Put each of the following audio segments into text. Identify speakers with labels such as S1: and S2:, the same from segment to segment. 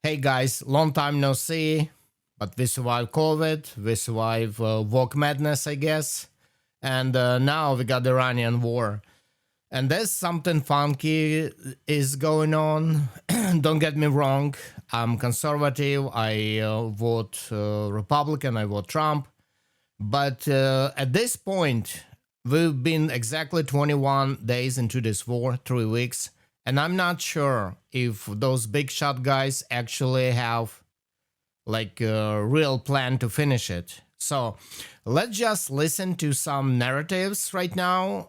S1: Hey guys, long time no see, but we survived COVID, we survived woke madness, I guess, and now we got the Iranian war. And there's something funky is going on. Don't get me wrong, I'm conservative, I vote Republican, I vote Trump, but at this point, we've been exactly 21 days into this war, 3 weeks, and I'm not sure if those big shot guys actually have like a real plan to finish it. So let's just listen to some narratives right now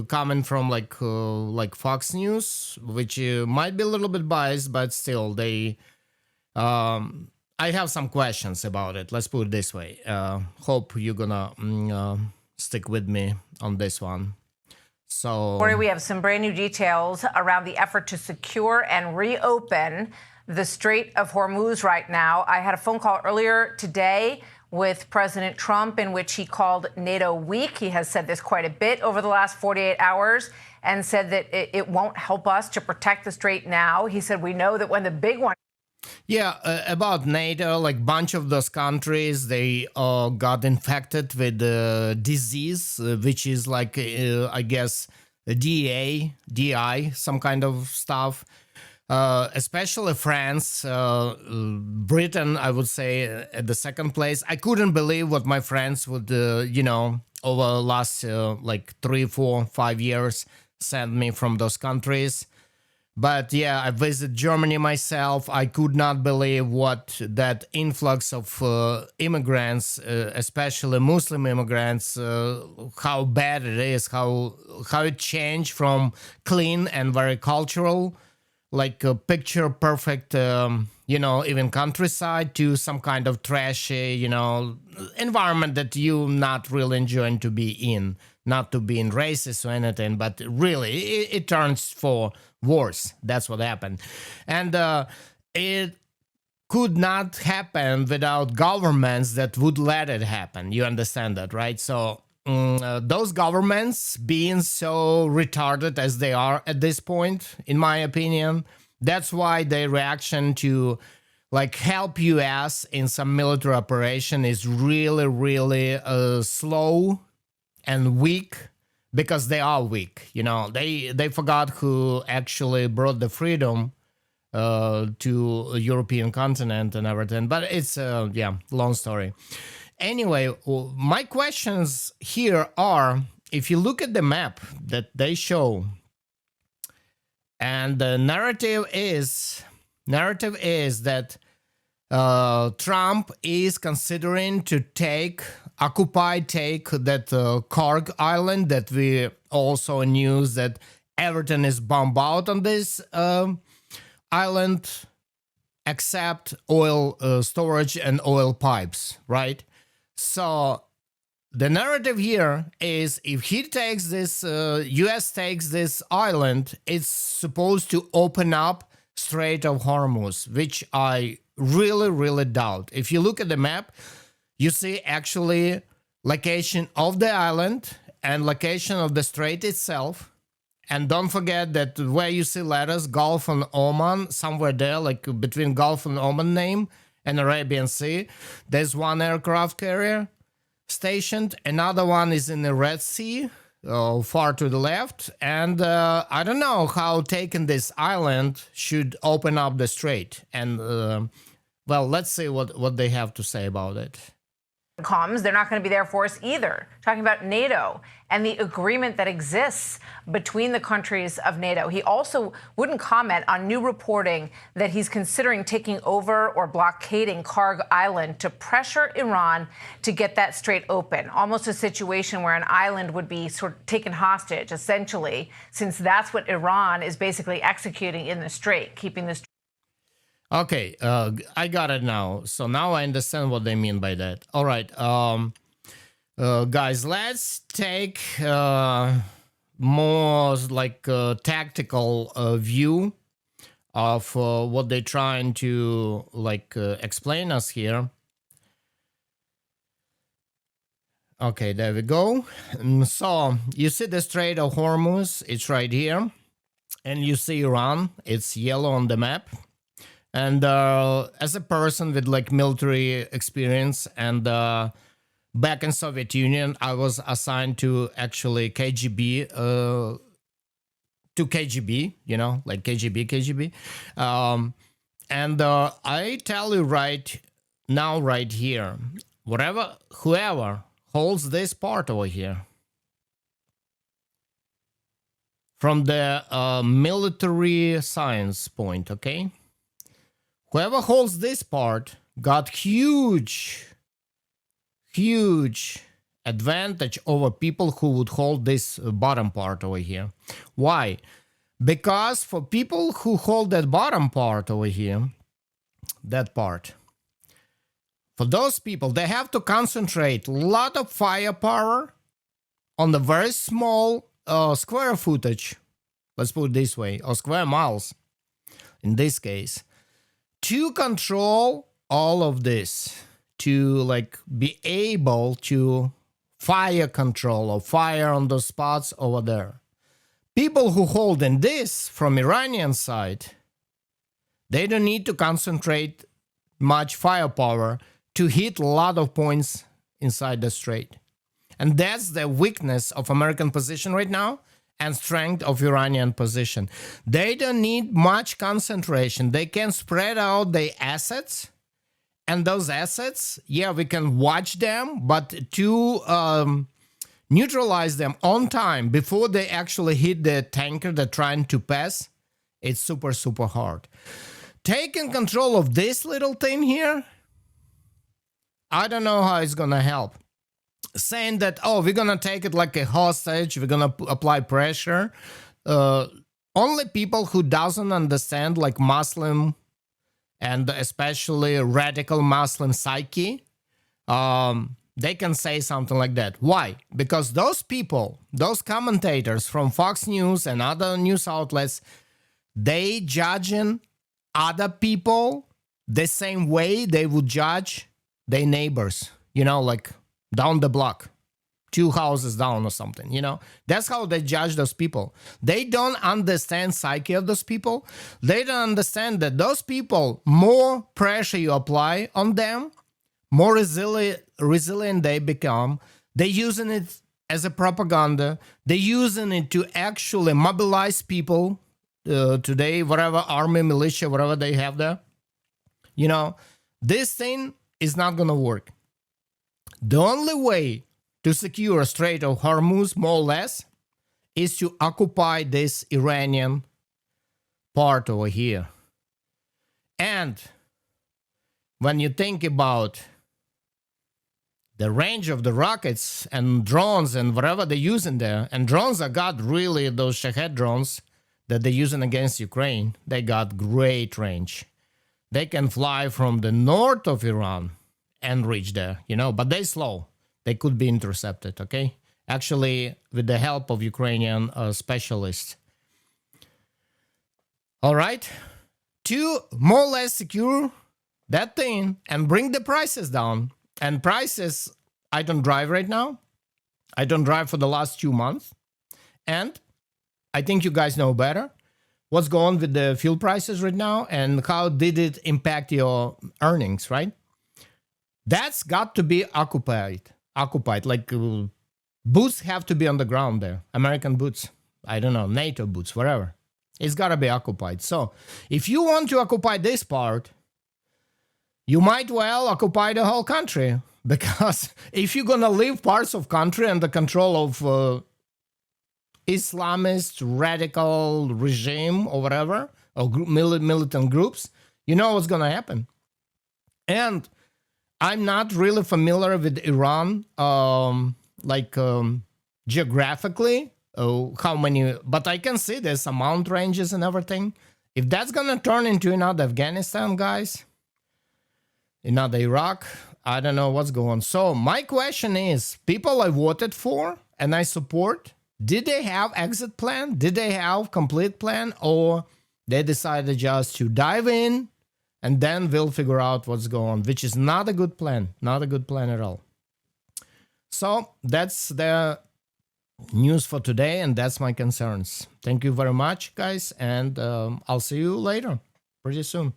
S1: coming from like Fox News, which might be a little bit biased, but still they I have some questions about it. Let's put it this way. Hope you're gonna stick with me on this one. So
S2: we have some brand new details around the effort to secure and reopen the Strait of Hormuz right now. I had a phone call earlier today with President Trump in which he called NATO weak. He has said this quite a bit over the last 48 hours and said that it won't help us to protect the strait now. He said, we know that when the big one.
S1: Yeah, about NATO, like bunch of those countries, they got infected with the disease, which is like, I guess, DI, some kind of stuff. Especially France, Britain, I would say, at the second place. I couldn't believe what my friends would, over the last like 3, 4, 5 years send me from those countries. But yeah, I visited Germany myself. I could not believe what that influx of immigrants, especially Muslim immigrants, how bad it is, how it changed from clean and very cultural, like a picture perfect, even countryside, to some kind of trashy, environment that you not really enjoying to be in. Not to be in racist or anything, but really, it turns for worse. That's what happened. And it could not happen without governments that would let it happen. You understand that, right? So those governments being so retarded as they are at this point, in my opinion, that's why their reaction to like help US in some military operation is really, really slow and weak, because they are weak. They forgot who actually brought the freedom to a European continent and everything. But it's long story. Anyway, my questions here are, if you look at the map that they show, and the narrative is that Trump is considering to take that Karg Island, that we also news that everything is bombed out on this island except oil storage and oil pipes, right? So the narrative here is, if he takes this, US takes this island, it's supposed to open up Strait of Hormuz, which I really, really doubt. If you look at the map, you see actually location of the island and location of the strait itself. And don't forget that where you see letters, Gulf and Oman, somewhere there, like between Gulf and Oman name and Arabian Sea, there's one aircraft carrier stationed. Another one is in the Red Sea, far to the left. And I don't know how taking this island should open up the strait. And, well, let's see what they have to say about it.
S2: Comes, they're not going to be there for us either. Talking about NATO and the agreement that exists between the countries of NATO. He also wouldn't comment on new reporting that he's considering taking over or blockading Karg Island to pressure Iran to get that strait open. Almost a situation where an island would be sort of taken hostage, essentially, since that's what Iran is basically executing in the strait, keeping the.
S1: Okay, I got it now. So now I understand what they mean by that. All right, guys, let's take more like a tactical view of what they're trying to explain us here. Okay, there we go. So you see the Strait of Hormuz, it's right here. And you see Iran, it's yellow on the map. And as a person with like military experience and back in Soviet Union, I was assigned to actually KGB, like KGB. And I tell you right now, right here, whoever holds this part over here, from the military science point, okay? Whoever holds this part got huge advantage over people who would hold this bottom part over here. Why? Because for people who hold that bottom part over here, that part, for those people, they have to concentrate a lot of firepower on the very small square footage, let's put it this way, or square miles in this case, to control all of this, to like be able to fire control or fire on those spots over there. People who hold in this from Iranian side, they don't need to concentrate much firepower to hit a lot of points inside the strait. And that's the weakness of American position right now and strength of Iranian position. They don't need much concentration. They can spread out their assets. And those assets, yeah, we can watch them, but to neutralize them on time before they actually hit the tanker they're trying to pass, it's super, super hard. Taking control of this little thing here, I don't know how it's going to help. Saying that, oh, we're going to take it like a hostage, we're going to apply pressure. Only people who doesn't understand like Muslim and especially radical Muslim psyche, they can say something like that. Why? Because those people, those commentators from Fox News and other news outlets, they judging other people the same way they would judge their neighbors, like down the block, 2 houses down or something, That's how they judge those people. They don't understand psyche of those people. They don't understand that those people, more pressure you apply on them, more resilient they become. They're using it as a propaganda. They're using it to actually mobilize people today, whatever army, militia, whatever they have there. This thing is not going to work. The only way to secure Strait of Hormuz, more or less, is to occupy this Iranian part over here. And when you think about the range of the rockets and drones and whatever they're using there, and drones are got really those Shahed drones that they're using against Ukraine, they got great range. They can fly from the north of Iran and reach there, but they're slow. They could be intercepted, okay? Actually, with the help of Ukrainian specialists. All right? To more or less secure that thing and bring the prices down. And prices, I don't drive right now. I don't drive for the last 2 months. And I think you guys know better what's going on with the fuel prices right now and how did it impact your earnings, right? That's got to be occupied. Like boots have to be on the ground there. American boots. I don't know, NATO boots, whatever. It's got to be occupied. So if you want to occupy this part, you might well occupy the whole country. Because if you're going to leave parts of country under control of Islamist radical regime or whatever, or militant groups, you know what's going to happen. And I'm not really familiar with Iran, geographically, how many, but I can see there's some mountain ranges and everything. If that's going to turn into another Afghanistan, guys, another Iraq, I don't know what's going on. So my question is, people I voted for and I support, did they have exit plan? Did they have complete plan? Or they decided just to dive in and then we'll figure out what's going on, which is not a good plan. Not a good plan at all. So that's the news for today, and that's my concerns. Thank you very much, guys, and I'll see you later, pretty soon.